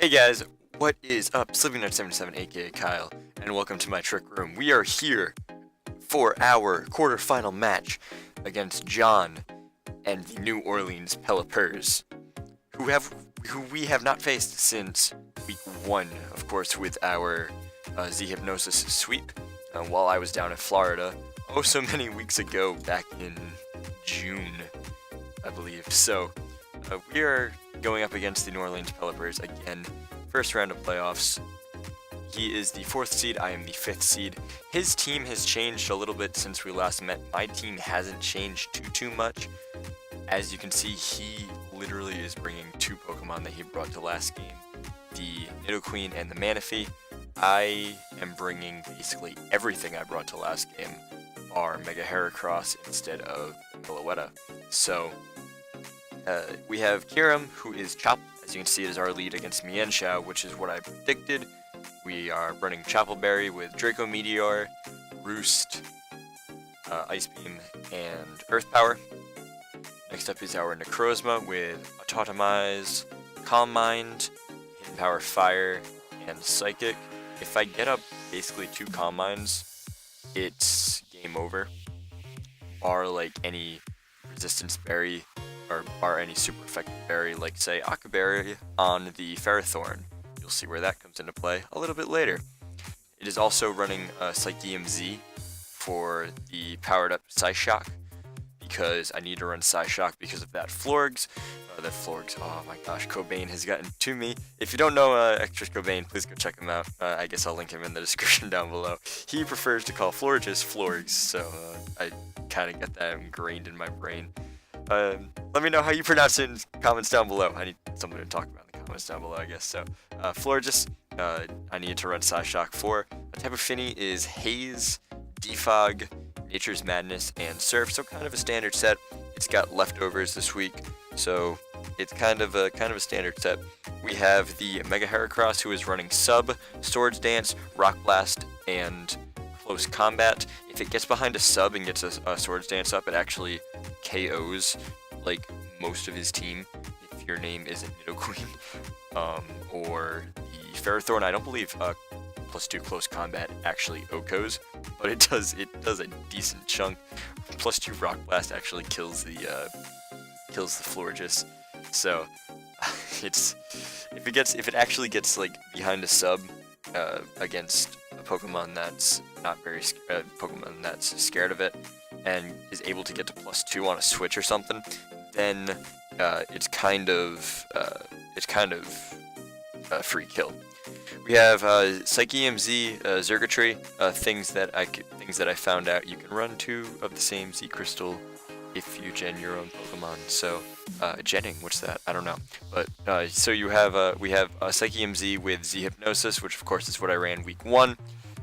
Hey guys, what is up? Sleeping977 aka Kyle, and welcome to my trick room. We are here for our quarterfinal match against John and the New Orleans Pelippers, who we have not faced since week 1, of course, with our Z Hypnosis sweep while I was down in Florida oh so many weeks ago, back in June, I believe. So we are going up against the New Orleans Pelippers again. First round of playoffs. He is the 4th seed, I am the 5th seed. His team has changed a little bit since we last met. My team hasn't changed too much. As you can see, he literally is bringing 2 Pokemon that he brought to last game. The Nidoqueen and the Manaphy. I am bringing basically everything I brought to last game, bar Mega Heracross instead of Silhouette. So we have Kyurem, who is Chop. As you can see, it is our lead against Mienshao, which is what I predicted. We are running Choppleberry with Draco Meteor, Roost, Ice Beam, and Earth Power. Next up is our Necrozma with Autotomize, Calm Mind, Hidden Power Fire, and Psychic. If I get up basically 2 Calm Minds, it's game over. Bar like any Resistance Berry, or bar any super effective berry, like say Akaberry on the Ferrothorn. You'll see where that comes into play a little bit later. It is also running Psycheum Z for the powered up Psyshock, because I need to run Psyshock because of that Florgs. Oh my gosh, Cobain has gotten to me. If you don't know Extras Cobain, please go check him out. I guess I'll link him in the description down below. He prefers to call Florges Florgs, so I kind of get that ingrained in my brain. Let me know how you pronounce it in comments down below. I need something to talk about in the comments down below, I guess. So, Florges, I need to run Psyshock for. The type of Finny is Haze, Defog, Nature's Madness, and Surf. So kind of a standard set. It's got leftovers this week, so it's kind of a standard set. We have the Mega Heracross, who is running Sub, Swords Dance, Rock Blast, and Close Combat. If it gets behind a Sub and gets a Swords Dance up, it actually KOs like most of his team. If your name isn't Nidoqueen or the Ferrothorn, I don't believe +2 Close Combat actually OHKOs, but it does a decent chunk. +2 Rock Blast actually kills the Florges. So if it actually gets like behind a Sub against a Pokemon that's Pokemon that's scared of it and is able to get to +2 on a switch or something, then it's kind of a free kill. We have Psycheum Z, Zergatry, things that I found out you can run 2 of the same Z Crystal if you gen your own Pokemon. So genning, what's that? I don't know. But so we have Psycheum Z with Z Hypnosis, which of course is what I ran week 1.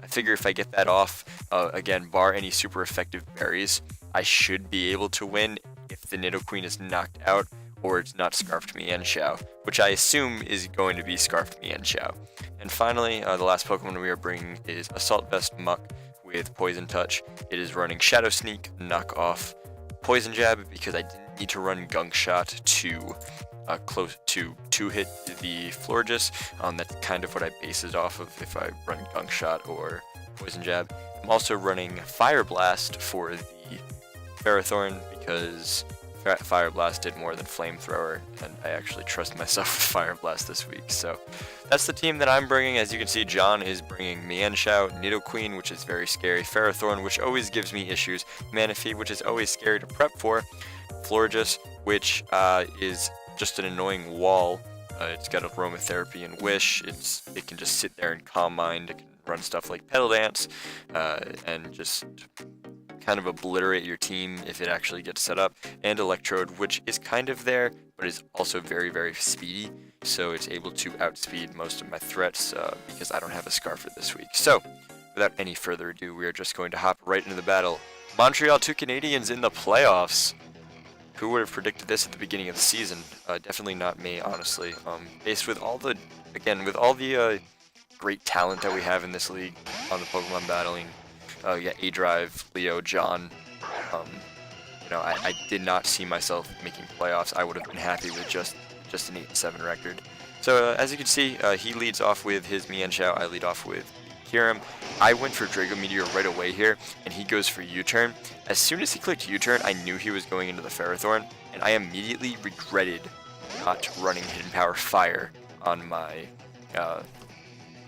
I figure if I get that off, again, bar any super effective berries, I should be able to win if the Nidoqueen is knocked out or it's not Scarfed Mienshao, which I assume is going to be Scarfed Mienshao. And finally, the last Pokemon we are bringing is Assault Vest Muck with Poison Touch. It is running Shadow Sneak, knock off Poison Jab, because I didn't need to run Gunk Shot to hit the Florges. That's kind of what I base it off of if I run Gunk Shot or Poison Jab. I'm also running Fire Blast for the Ferrothorn because Fire Blast did more than Flamethrower, and I actually trust myself with Fire Blast this week. So that's the team that I'm bringing. As you can see, John is bringing Mienshao, Nidoqueen, which is very scary, Ferrothorn, which always gives me issues, Manaphy, which is always scary to prep for, Florges, which is just an annoying wall. It's got Aromatherapy and Wish. It can just sit there and Calm Mind. It can run stuff like Petal Dance and just kind of obliterate your team if it actually gets set up. And Electrode, which is kind of there, but is also very, very speedy. So it's able to outspeed most of my threats because I don't have a Scarfer this week. So without any further ado, we are just going to hop right into the battle. Montreal 2 Canadians in the playoffs. Who would have predicted this at the beginning of the season? Definitely not me, honestly. Based with all the great talent that we have in this league on the Pokemon battling, aDrive, Leo, John. I did not see myself making playoffs. I would have been happy with just an 8-7 record. So as you can see, he leads off with his Mienshao, I lead off with Kyurem. I went for Draco Meteor right away here, and he goes for U-turn. As soon as he clicked U-turn, I knew he was going into the Ferrothorn, and I immediately regretted not running Hidden Power Fire on my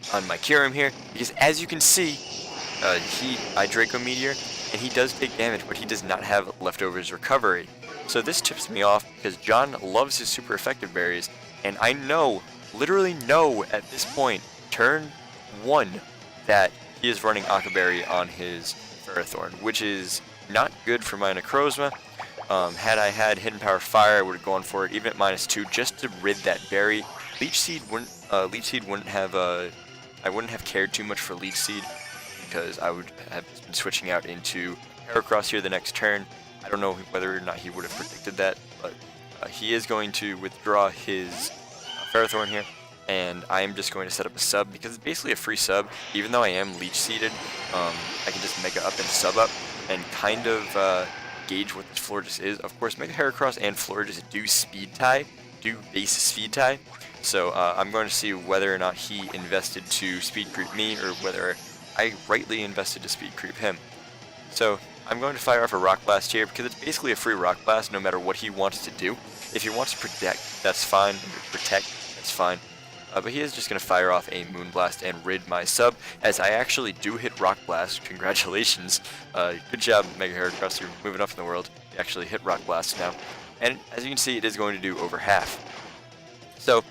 Kyurem here, because as you can see, I Draco Meteor, and he does take damage, but he does not have Leftovers Recovery. So this tips me off because John loves his super effective berries, and I know, literally know at this point, turn 1, that he is running Aqua Berry on his Ferrothorn, which is not good for my Necrozma. Had I had Hidden Power Fire, I would have gone for it even at -2 just to rid that berry. Leech Seed wouldn't have I wouldn't have cared too much for Leech Seed because I would have been switching out into Heracross here the next turn. I don't know whether or not he would have predicted that, but he is going to withdraw his Ferrothorn here, and I am just going to set up a sub because it's basically a free sub. Even though I am Leech Seeded, I can just Mega Up and sub up and kind of gauge what this Florges is. Of course, Mega Heracross and Florges do speed tie, do base speed tie, so I'm going to see whether or not he invested to speed creep me or whether I rightly invested to speed creep him. So I'm going to fire off a Rock Blast here because it's basically a free Rock Blast no matter what he wants to do. If he wants to protect, that's fine. Protect, that's fine. But he is just going to fire off a Moon Blast and rid my sub, as I actually do hit Rock Blast. Congratulations. Good job, Mega Heracross. You're moving up in the world. You actually hit Rock Blast now. And as you can see, it is going to do over half. So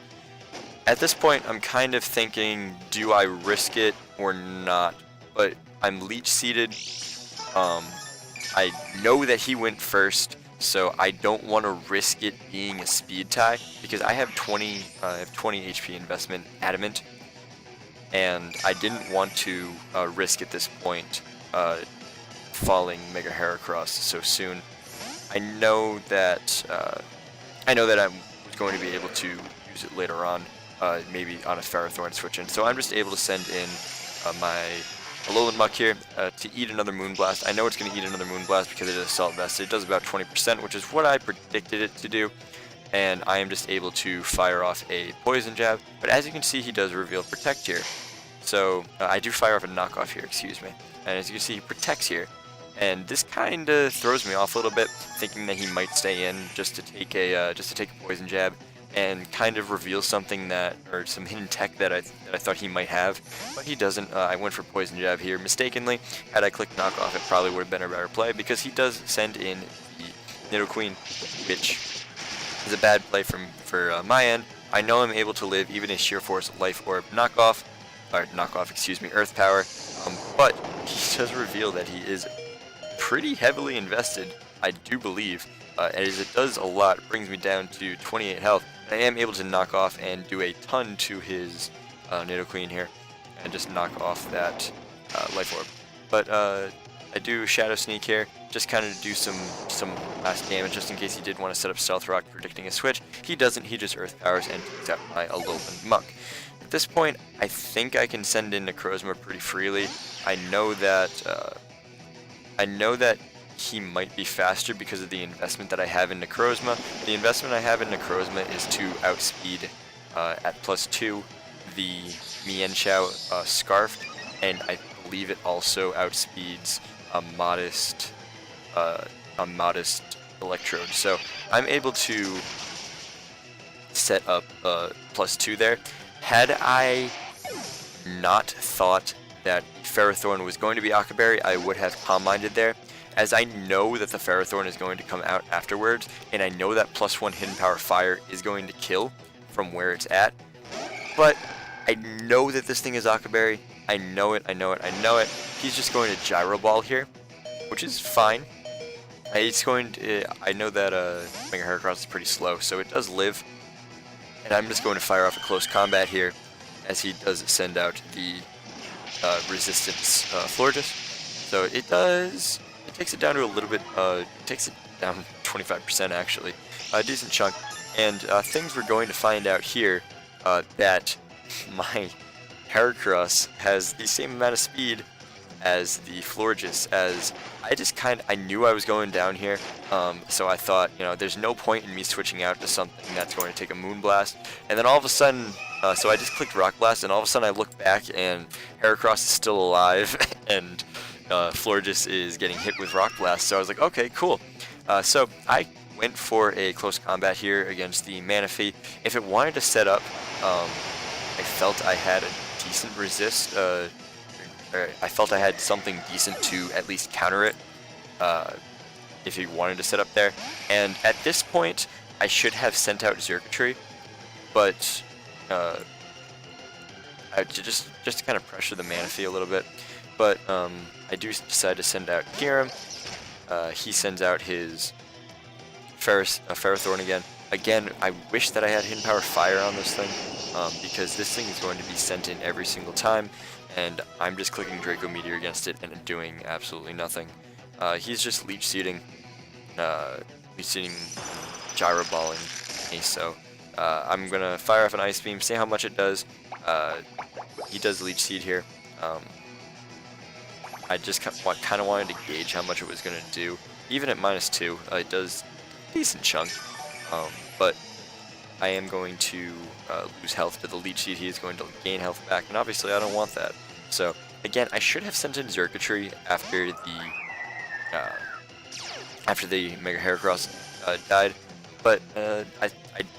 at this point, I'm kind of thinking, do I risk it or not? But I'm Leech Seeded. I know that he went first, so I don't want to risk it being a speed tie because I have 20 HP investment adamant, and I didn't want to risk at this point falling Mega Heracross so soon. I know that I'm going to be able to use it later on, maybe on a Ferrothorn switch in. So I'm just able to send in my Alolan Muck here to eat another Moon Blast. I know it's going to eat another Moon Blast because it is Assault Vested. It does about 20%, which is what I predicted it to do. And I am just able to fire off a Poison Jab. But as you can see, he does reveal Protect here. So I do fire off a Knockoff here, excuse me. And as you can see, he protects here. And this kind of throws me off a little bit, thinking that he might stay in just to take a Poison Jab and kind of reveal something that, or some hidden tech that I thought he might have, but he doesn't. I went for Poison Jab here mistakenly. Had I clicked Knockoff, it probably would have been a better play because he does send in the Nidoqueen, which is a bad play for my end. I know I'm able to live even a Sheer Force Life Orb Knockoff, excuse me, Earth Power, but he does reveal that he is pretty heavily invested, I do believe, as it does a lot. It brings me down to 28 health. I am able to knock off and do a ton to his Nidoqueen here, and just knock off that Life Orb. But I do Shadow Sneak here, just kind of do some last damage, just in case he did want to set up Stealth Rock, predicting a switch. He doesn't. He just Earth Powers and takes out my Alolan Muck. At this point, I think I can send in Necrozma pretty freely. I know that he might be faster because of the investment that I have in Necrozma. The investment I have in Necrozma is to outspeed at +2 the Mienshao Scarfed, and I believe it also outspeeds a modest Electrode. So I'm able to set up +2 there. Had I not thought that Ferrothorn was going to be Aqua Berry, I would have Calm Minded there, as I know that the Ferrothorn is going to come out afterwards, and I know that +1 Hidden Power Fire is going to kill from where it's at. But I know that this thing is Aqua Berry. I know it. He's just going to Gyro Ball here, which is fine. I know that Mega Heracross is pretty slow, so it does live. And I'm just going to fire off a Close Combat here, as he does send out the Resistance Florges. So it takes it down to a little bit, takes it down 25% actually, a decent chunk. And things we're going to find out here, that my Heracross has the same amount of speed as the Florges, as I knew I was going down here, so I thought, there's no point in me switching out to something that's going to take a Moonblast, and then all of a sudden, so I just clicked Rock Blast, and all of a sudden I look back, and Heracross is still alive, and Florges is getting hit with Rock Blast, so I was like, okay, cool. So I went for a close combat here against the Manaphy. If it wanted to set up, I felt I had a decent resist, I felt I had something decent to at least counter it, if he wanted to set up there. And at this point, I should have sent out Xurkitree, but just to kind of pressure the Manaphy a little bit. But I do decide to send out Kyurem. He sends out his Ferrothorn again. Again, I wish that I had Hidden Power Fire on this thing, because this thing is going to be sent in every single time, and I'm just clicking Draco Meteor against it and doing absolutely nothing. He's just Leech Seeding, Gyro Balling me, so I'm gonna fire off an Ice Beam, see how much it does. He does Leech Seed here. I just kind of wanted to gauge how much it was gonna do. Even at -2, it does a decent chunk. But I am going to lose health to the Leech Seed. He is going to gain health back, and obviously I don't want that. So again, I should have sent in Xurkitree after the Mega Heracross died, but I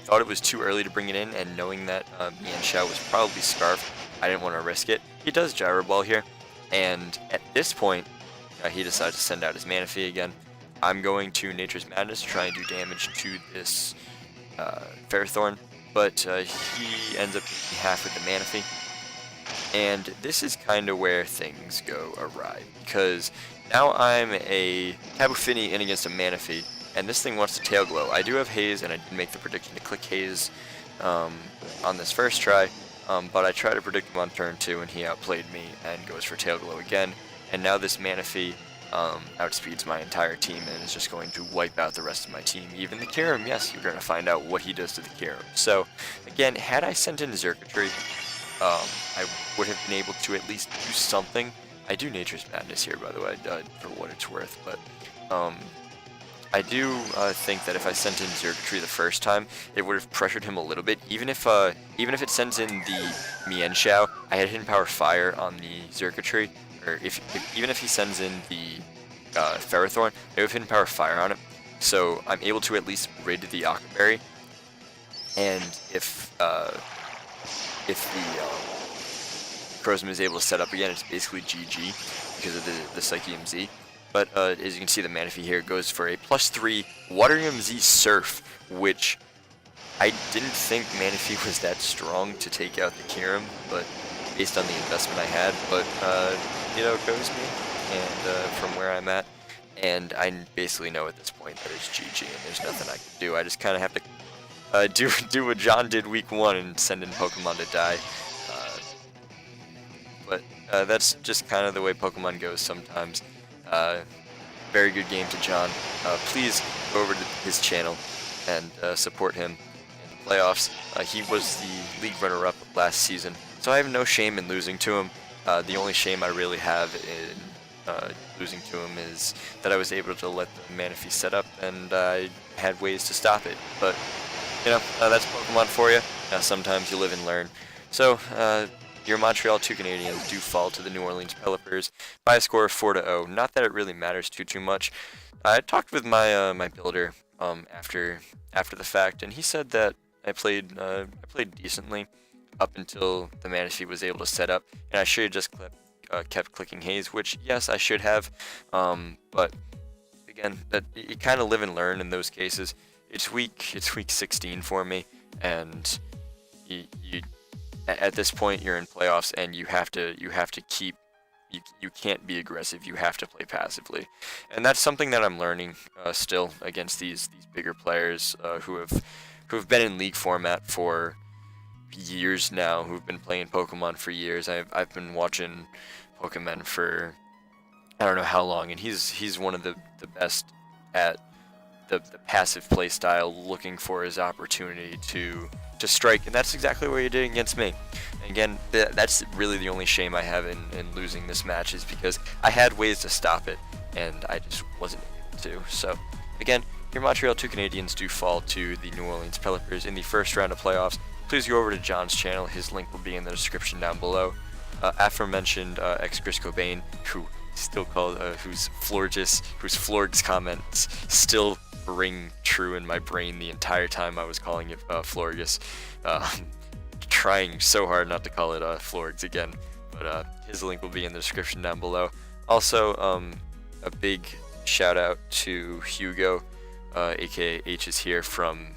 thought it was too early to bring it in, and knowing that Mienshao was probably Scarf, I didn't want to risk it. He does Gyro Ball here, and at this point, he decides to send out his Manaphy again. I'm going to Nature's Madness to try and do damage to this Ferrothorn, but he ends up taking half with the Manaphy. And this is kind of where things go awry, because now I'm a Tabu Fini in against a Manaphy, and this thing wants to Tail Glow. I do have Haze, and I did make the prediction to click Haze on this first try, but I try to predict him on turn 2, and he outplayed me and goes for Tail Glow again. And now this Manaphy outspeeds my entire team and is just going to wipe out the rest of my team. Even the Kyurem, yes, you're going to find out what he does to the Kyurem. So, again, had I sent in Xurkitree, I would have been able to at least do something. I do Nature's Madness here, by the way, for what it's worth, but I do think that if I sent in Xurkitree the first time, it would have pressured him a little bit. Even if it sends in the Mienshao, I had Hidden Power Fire on the Xurkitree, or even if he sends in the Ferrothorn, I have Hidden Power Fire on it, so I'm able to at least rid the Octoberry. And if the Crozman is able to set up again, it's basically GG because of the Psychium Z. But as you can see, the Manaphy here goes for a +3 Waterium Z Surf, which I didn't think Manaphy was that strong to take out the Kyurem, but based on the investment I had, but it goes me, and from where I'm at, and I basically know at this point that it's GG, and there's nothing I can do. I just kind of have to do what John did week 1 and send in Pokemon to die. But that's just kind of the way Pokemon goes sometimes. Very good game to John. Please go over to his channel and support him in the playoffs. He was the league runner-up last season, so I have no shame in losing to him. The only shame I really have in losing to him is that I was able to let the Manaphy set up, and I had ways to stop it. But that's Pokemon for you. Sometimes you live and learn. So your Montreal 2 Canadiens do fall to the New Orleans Pelippers by a score of 4-0. Not that it really matters too much. I talked with my my builder after the fact, and he said that I played decently up until the Manaphy was able to set up, and I should have just kept clicking Haze, which yes, I should have. But again, that you kind of live and learn in those cases. It's week 16 for me, and you at this point you're in playoffs, and you have to keep, you can't be aggressive. You have to play passively, and that's something that I'm learning still against these bigger players who have been in league format for years now, who've been playing Pokemon for years. I've been watching PokeMEN for I don't know how long, and he's one of the best at the passive play style, looking for his opportunity to strike, and that's exactly what he did against me. And again, that's really the only shame I have in losing this match, is because I had ways to stop it, and I just wasn't able to. So again, your Montreal 2 Canadiens do fall to the New Orleans Pelippers in the first round of playoffs. Please go over to John's channel. His link will be in the description down below. Aforementioned ex-Chris Cobain, who still called, whose Florg's comments still ring true in my brain the entire time I was calling it Florgus. Trying so hard not to call it Florgs again, but his link will be in the description down below. Also, a big shout out to Hugo, aka H is here, from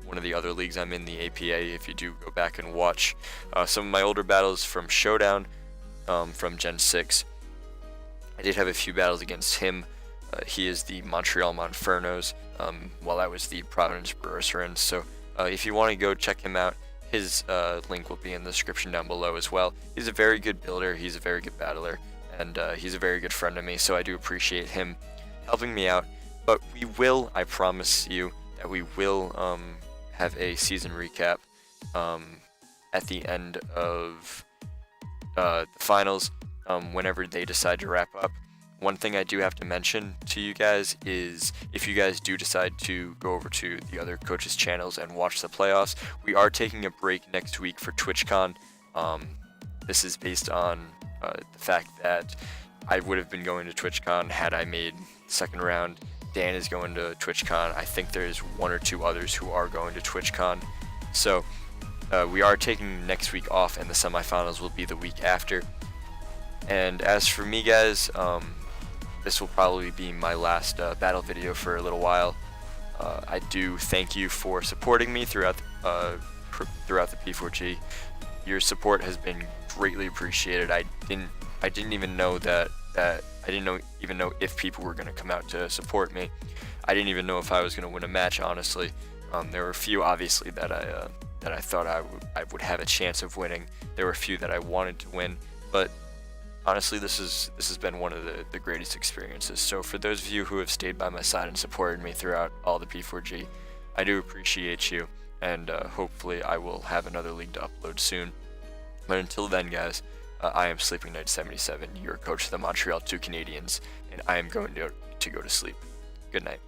one of the other leagues I'm in, the APA. If you do go back and watch some of my older battles from Showdown, from Gen 6, I did have a few battles against him. He is the Montreal Monfernos, while I was the Providence Brewers. So if you want to go check him out, his link will be in the description down below as well. He's a very good builder, he's a very good battler, and he's a very good friend of me, so I do appreciate him helping me out. But we will, I promise you, that we will have a season recap at the end of the finals, whenever they decide to wrap up. One thing I do have to mention to you guys is, if you guys do decide to go over to the other coaches' channels and watch the playoffs, we are taking a break next week for TwitchCon. This is based on the fact that I would have been going to TwitchCon had I made second round. Dan is going to TwitchCon. I think there's one or two others who are going to TwitchCon. So we are taking next week off, and the semifinals will be the week after. And as for me, guys, this will probably be my last battle video for a little while. I do thank you for supporting me throughout the P4G. Your support has been greatly appreciated. I didn't even know that I didn't even know if people were going to come out to support me. I didn't even know if I was going to win a match, honestly. There were a few, obviously, that I thought I would have a chance of winning. There were a few that I wanted to win, but honestly, this has been one of the greatest experiences. So for those of you who have stayed by my side and supported me throughout all the P4G, I do appreciate you, and hopefully I will have another league to upload soon. But until then, guys, I am Sleeping Knight 77, your coach of the Montreal 2 Canadiens, and I am going to go to sleep. Good night.